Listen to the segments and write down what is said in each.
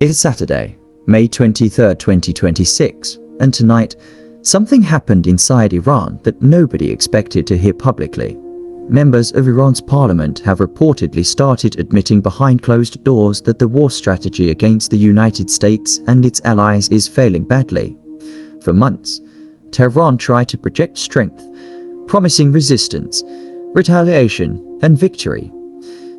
It is Saturday, May 23, 2026, and tonight, something happened inside Iran that nobody expected to hear publicly. Members of Iran's parliament have reportedly started admitting behind closed doors that the war strategy against the United States and its allies is failing badly. For months, Tehran tried to project strength, promising resistance, retaliation, and victory.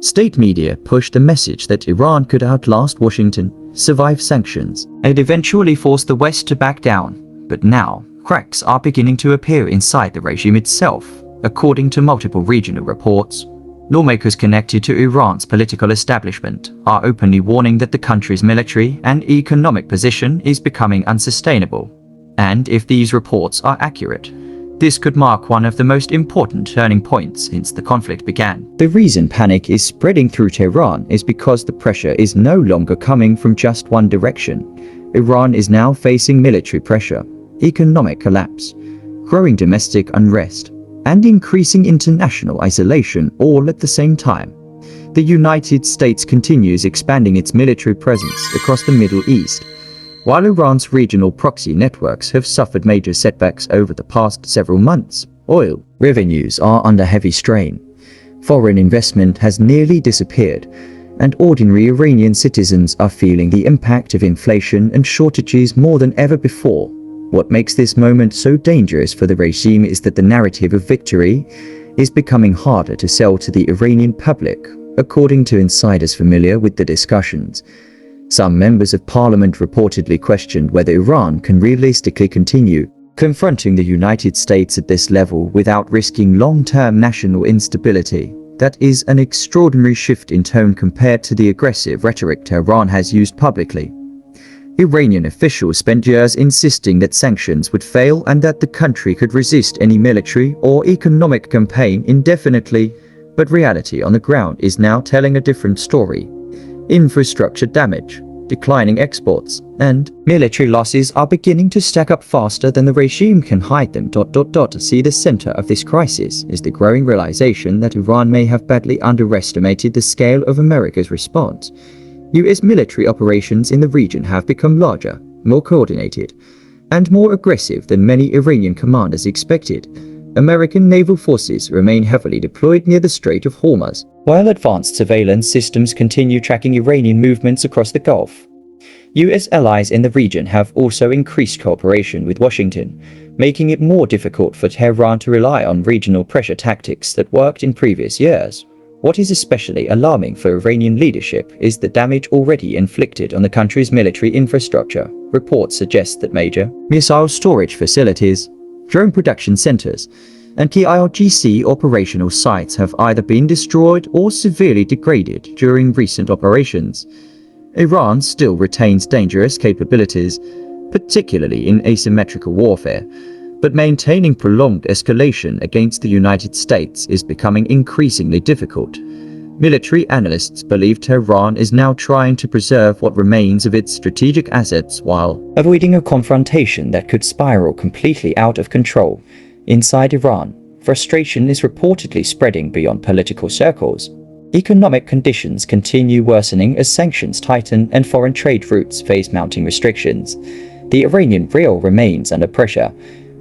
State media pushed the message that Iran could outlast Washington, survive sanctions, and eventually force the West to back down. But now, cracks are beginning to appear inside the regime itself. According to multiple regional reports, lawmakers connected to Iran's political establishment are openly warning that the country's military and economic position is becoming unsustainable. And if these reports are accurate, this could mark one of the most important turning points since the conflict began. The reason panic is spreading through Tehran is because the pressure is no longer coming from just one direction. Iran is now facing military pressure, economic collapse, growing domestic unrest, and increasing international isolation all at the same time. The United States continues expanding its military presence across the Middle East, while Iran's regional proxy networks have suffered major setbacks over the past several months. Oil revenues are under heavy strain. Foreign investment has nearly disappeared, and ordinary Iranian citizens are feeling the impact of inflation and shortages more than ever before. What makes this moment so dangerous for the regime is that the narrative of victory is becoming harder to sell to the Iranian public, according to insiders familiar with the discussions. Some members of parliament reportedly questioned whether Iran can realistically continue confronting the United States at this level without risking long-term national instability. That is an extraordinary shift in tone compared to the aggressive rhetoric Tehran has used publicly. Iranian officials spent years insisting that sanctions would fail and that the country could resist any military or economic campaign indefinitely, but reality on the ground is now telling a different story. Infrastructure damage, declining exports, and military losses are beginning to stack up faster than the regime can hide them. To see the center of this crisis is the growing realization that Iran may have badly underestimated the scale of America's response. US military operations in the region have become larger, more coordinated, and more aggressive than many Iranian commanders expected. American naval forces remain heavily deployed near the Strait of Hormuz, while advanced surveillance systems continue tracking Iranian movements across the Gulf. US allies in the region have also increased cooperation with Washington, making it more difficult for Tehran to rely on regional pressure tactics that worked in previous years. What is especially alarming for Iranian leadership is the damage already inflicted on the country's military infrastructure. Reports suggest that major missile storage facilities, drone production centers, and key IRGC operational sites have either been destroyed or severely degraded during recent operations. Iran still retains dangerous capabilities, particularly in asymmetrical warfare, but maintaining prolonged escalation against the United States is becoming increasingly difficult. Military analysts believe Tehran is now trying to preserve what remains of its strategic assets while avoiding a confrontation that could spiral completely out of control. Inside Iran, frustration is reportedly spreading beyond political circles. Economic conditions continue worsening as sanctions tighten and foreign trade routes face mounting restrictions. The Iranian rial remains under pressure.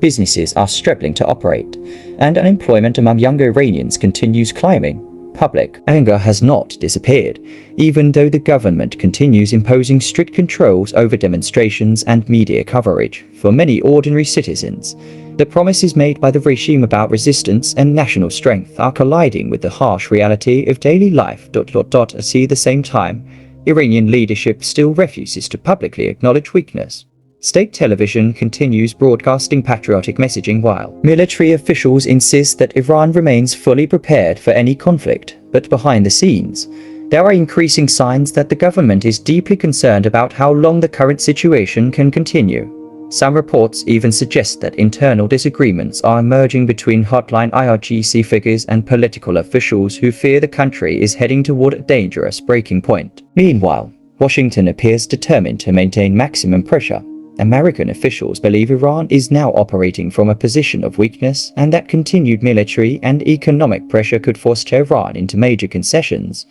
Businesses are struggling to operate, and unemployment among younger Iranians continues climbing. Public anger has not disappeared, even though the government continues imposing strict controls over demonstrations and media coverage. For many ordinary citizens, the promises made by the regime about resistance and national strength are colliding with the harsh reality of daily life. At the same time, Iranian leadership still refuses to publicly acknowledge weakness. State television continues broadcasting patriotic messaging while military officials insist that Iran remains fully prepared for any conflict. But behind the scenes, there are increasing signs that the government is deeply concerned about how long the current situation can continue. Some reports even suggest that internal disagreements are emerging between hotline IRGC figures and political officials who fear the country is heading toward a dangerous breaking point. Meanwhile, Washington appears determined to maintain maximum pressure. American officials believe Iran is now operating from a position of weakness and that continued military and economic pressure could force Tehran into major concessions.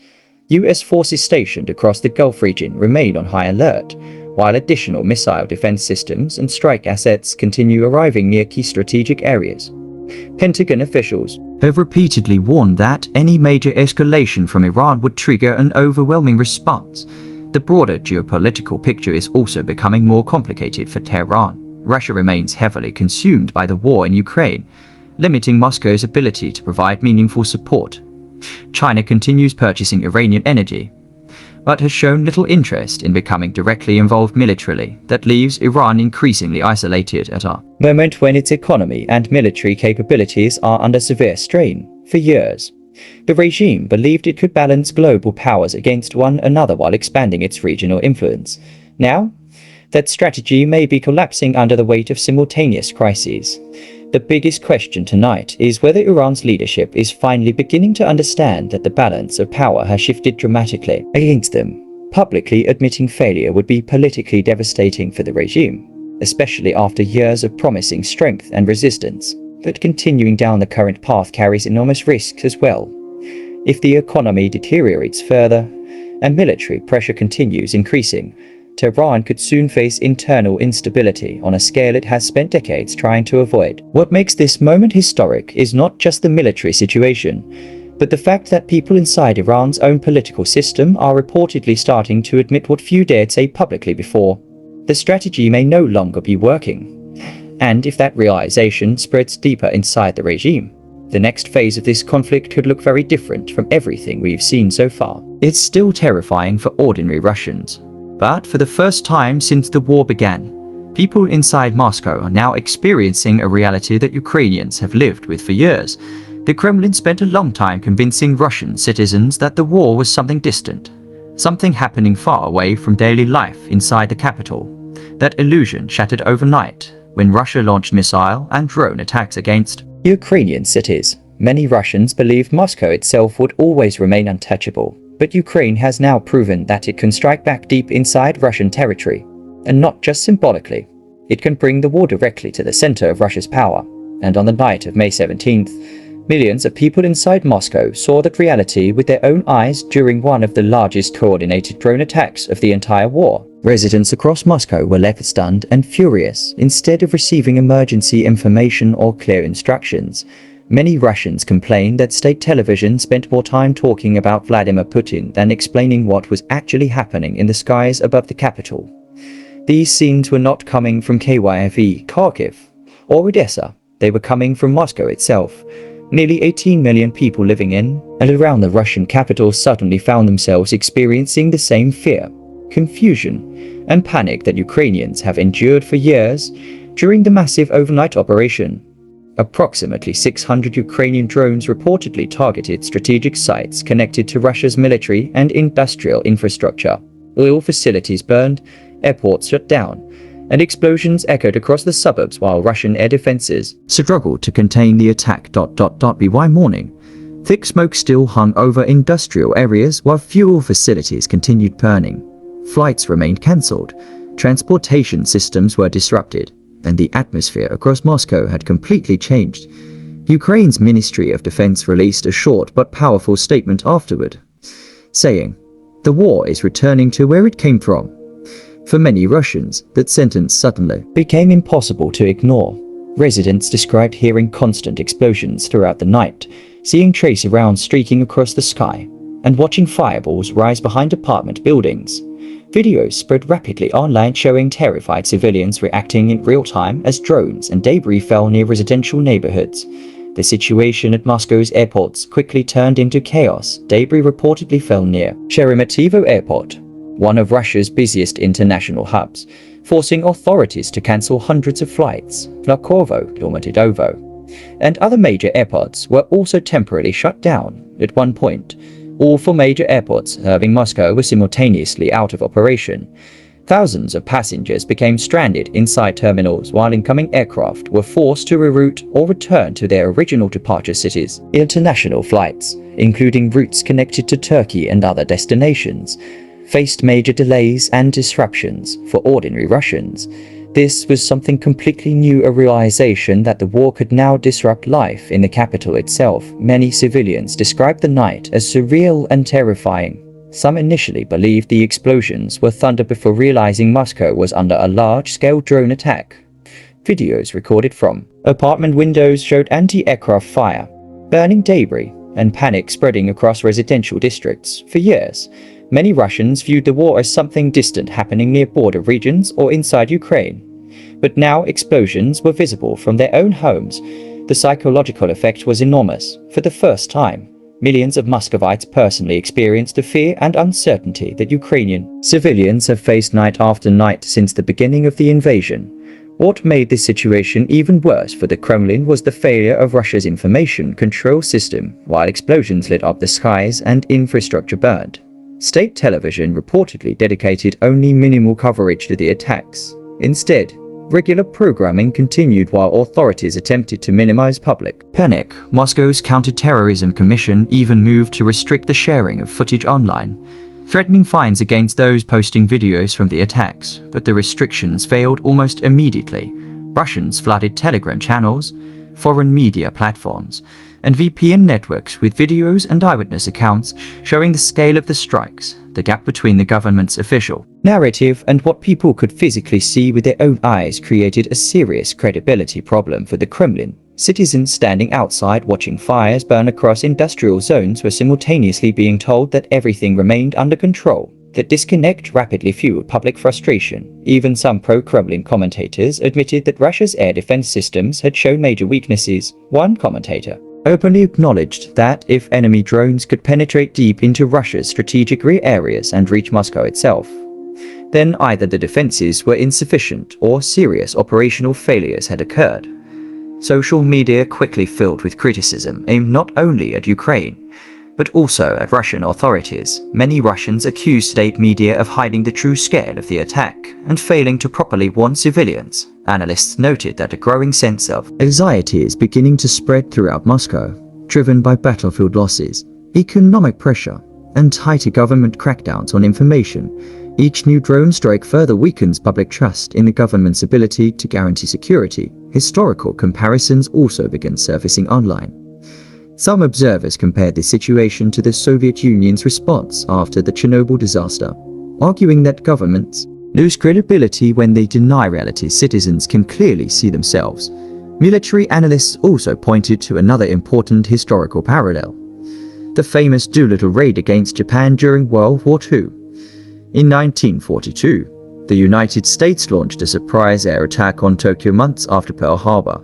US forces stationed across the Gulf region remain on high alert, while additional missile defense systems and strike assets continue arriving near key strategic areas. Pentagon officials have repeatedly warned that any major escalation from Iran would trigger an overwhelming response. The broader geopolitical picture is also becoming more complicated for Tehran. Russia remains heavily consumed by the war in Ukraine, limiting Moscow's ability to provide meaningful support. China continues purchasing Iranian energy, but has shown little interest in becoming directly involved militarily. That leaves Iran increasingly isolated at a moment when its economy and military capabilities are under severe strain. For years, the regime believed it could balance global powers against one another while expanding its regional influence. Now, that strategy may be collapsing under the weight of simultaneous crises. The biggest question tonight is whether Iran's leadership is finally beginning to understand that the balance of power has shifted dramatically against them. Publicly admitting failure would be politically devastating for the regime, especially after years of promising strength and resistance. But continuing down the current path carries enormous risks as well. If the economy deteriorates further and military pressure continues increasing, Tehran could soon face internal instability on a scale it has spent decades trying to avoid. What makes this moment historic is not just the military situation, but the fact that people inside Iran's own political system are reportedly starting to admit what few dared say publicly before. The strategy may no longer be working. And if that realization spreads deeper inside the regime, the next phase of this conflict could look very different from everything we've seen so far. It's still terrifying for ordinary Russians. But for the first time since the war began, people inside Moscow are now experiencing a reality that Ukrainians have lived with for years. The Kremlin spent a long time convincing Russian citizens that the war was something distant, something happening far away from daily life inside the capital. That illusion shattered overnight when Russia launched missile and drone attacks against Ukrainian cities. Many Russians believed Moscow itself would always remain untouchable. But Ukraine has now proven that it can strike back deep inside Russian territory, and not just symbolically. It can bring the war directly to the center of Russia's power. And on the night of May 17th, millions of people inside Moscow saw that reality with their own eyes during one of the largest coordinated drone attacks of the entire war. Residents across Moscow were left stunned and furious. Instead of receiving emergency information or clear instructions, many Russians complained that state television spent more time talking about Vladimir Putin than explaining what was actually happening in the skies above the capital. These scenes were not coming from Kyiv, Kharkiv, or Odessa. They were coming from Moscow itself. Nearly 18 million people living in and around the Russian capital suddenly found themselves experiencing the same fear, confusion, and panic that Ukrainians have endured for years during the massive overnight operation. Approximately 600 Ukrainian drones reportedly targeted strategic sites connected to Russia's military and industrial infrastructure. Oil facilities burned, airports shut down, and explosions echoed across the suburbs while Russian air defenses struggled to contain the attack. By morning, thick smoke still hung over industrial areas while fuel facilities continued burning. Flights remained cancelled, transportation systems were disrupted, and the atmosphere across Moscow had completely changed. Ukraine's Ministry of Defense released a short but powerful statement afterward, saying, "The war is returning to where it came from." For many Russians, that sentence suddenly became impossible to ignore. Residents described hearing constant explosions throughout the night, seeing tracer rounds streaking across the sky, and watching fireballs rise behind apartment buildings. Videos spread rapidly online showing terrified civilians reacting in real time as drones and debris fell near residential neighborhoods. The situation at Moscow's airports quickly turned into chaos. Debris reportedly fell near Sheremetyevo Airport, one of Russia's busiest international hubs, forcing authorities to cancel hundreds of flights. Vnukovo, Domodedovo, and other major airports were also temporarily shut down. At one point, all four major airports serving Moscow were simultaneously out of operation. Thousands of passengers became stranded inside terminals while incoming aircraft were forced to reroute or return to their original departure cities. International flights, including routes connected to Turkey and other destinations, faced major delays and disruptions. For ordinary Russians, this was something completely new, a realization that the war could now disrupt life in the capital itself. Many civilians described the night as surreal and terrifying. Some initially believed the explosions were thunder before realizing Moscow was under a large-scale drone attack. Videos recorded from apartment windows showed anti-aircraft fire, burning debris, and panic spreading across residential districts. For years, many Russians viewed the war as something distant happening near border regions or inside Ukraine. But now explosions were visible from their own homes. The psychological effect was enormous. For the first time, millions of Muscovites personally experienced the fear and uncertainty that Ukrainian civilians have faced night after night since the beginning of the invasion. What made this situation even worse for the Kremlin was the failure of Russia's information control system, while explosions lit up the skies and infrastructure burned. State television reportedly dedicated only minimal coverage to the attacks. Instead, regular programming continued while authorities attempted to minimize public panic. Moscow's Counterterrorism Commission even moved to restrict the sharing of footage online, threatening fines against those posting videos from the attacks, but the restrictions failed almost immediately. Russians flooded Telegram channels, foreign media platforms, and VPN networks with videos and eyewitness accounts showing the scale of the strikes. The gap between the government's official narrative and what people could physically see with their own eyes created a serious credibility problem for the Kremlin. Citizens standing outside watching fires burn across industrial zones were simultaneously being told that everything remained under control. That disconnect rapidly fueled public frustration. Even some pro-Kremlin commentators admitted that Russia's air defense systems had shown major weaknesses. One commentator openly acknowledged that if enemy drones could penetrate deep into Russia's strategic rear areas and reach Moscow itself, then either the defenses were insufficient or serious operational failures had occurred. Social media quickly filled with criticism aimed not only at Ukraine, but also at Russian authorities. Many Russians accused state media of hiding the true scale of the attack and failing to properly warn civilians. Analysts noted that a growing sense of anxiety is beginning to spread throughout Moscow, driven by battlefield losses, economic pressure, and tighter government crackdowns on information. Each new drone strike further weakens public trust in the government's ability to guarantee security. Historical comparisons also began surfacing online. Some observers compared the situation to the Soviet Union's response after the Chernobyl disaster, arguing that governments lose credibility when they deny reality citizens can clearly see themselves. Military analysts also pointed to another important historical parallel: the famous Doolittle raid against Japan during World War II. In 1942, the United States launched a surprise air attack on Tokyo months after Pearl Harbor.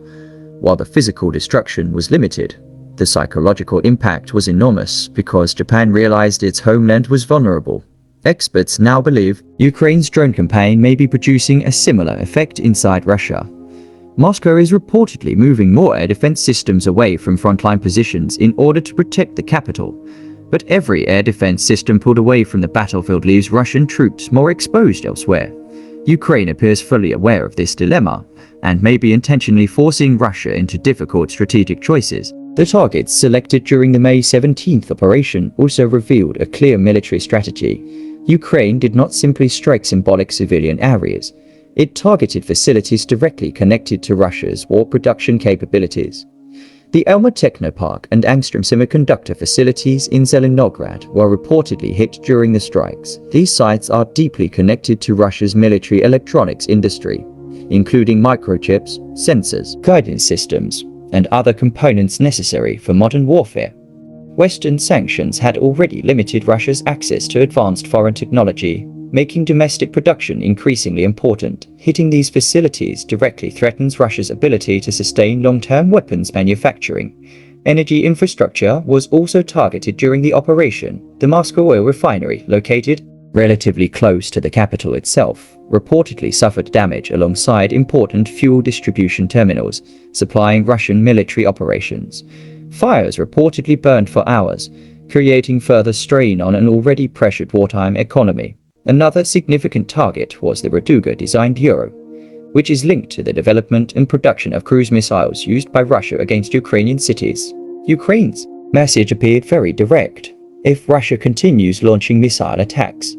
While the physical destruction was limited, the psychological impact was enormous because Japan realized its homeland was vulnerable. Experts now believe Ukraine's drone campaign may be producing a similar effect inside Russia. Moscow is reportedly moving more air defense systems away from frontline positions in order to protect the capital. But every air defense system pulled away from the battlefield leaves Russian troops more exposed elsewhere. Ukraine appears fully aware of this dilemma and may be intentionally forcing Russia into difficult strategic choices. The targets selected during the May 17th operation also revealed a clear military strategy. Ukraine did not simply strike symbolic civilian areas. It targeted facilities directly connected to Russia's war production capabilities. The Elma Technopark and Angstrom semiconductor facilities in Zelenograd were reportedly hit during the strikes. These sites are deeply connected to Russia's military electronics industry, including microchips, sensors, guidance systems, and other components necessary for modern warfare. Western sanctions had already limited Russia's access to advanced foreign technology, making domestic production increasingly important. Hitting these facilities directly threatens Russia's ability to sustain long-term weapons manufacturing. Energy infrastructure was also targeted during the operation. The Moscow oil refinery, located relatively close to the capital itself, reportedly suffered damage alongside important fuel distribution terminals supplying Russian military operations. Fires reportedly burned for hours, creating further strain on an already pressured wartime economy. Another significant target was the Raduga-designed Euro, which is linked to the development and production of cruise missiles used by Russia against Ukrainian cities. Ukraine's message appeared very direct. If Russia continues launching missile attacks,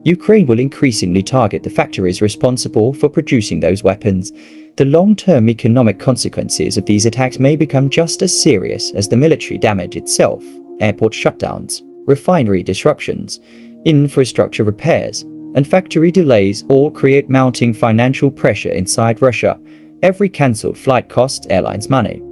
Ukraine will increasingly target the factories responsible for producing those weapons. The long-term economic consequences of these attacks may become just as serious as the military damage itself. Airport shutdowns, refinery disruptions, infrastructure repairs, and factory delays all create mounting financial pressure inside Russia. Every cancelled flight costs airlines money.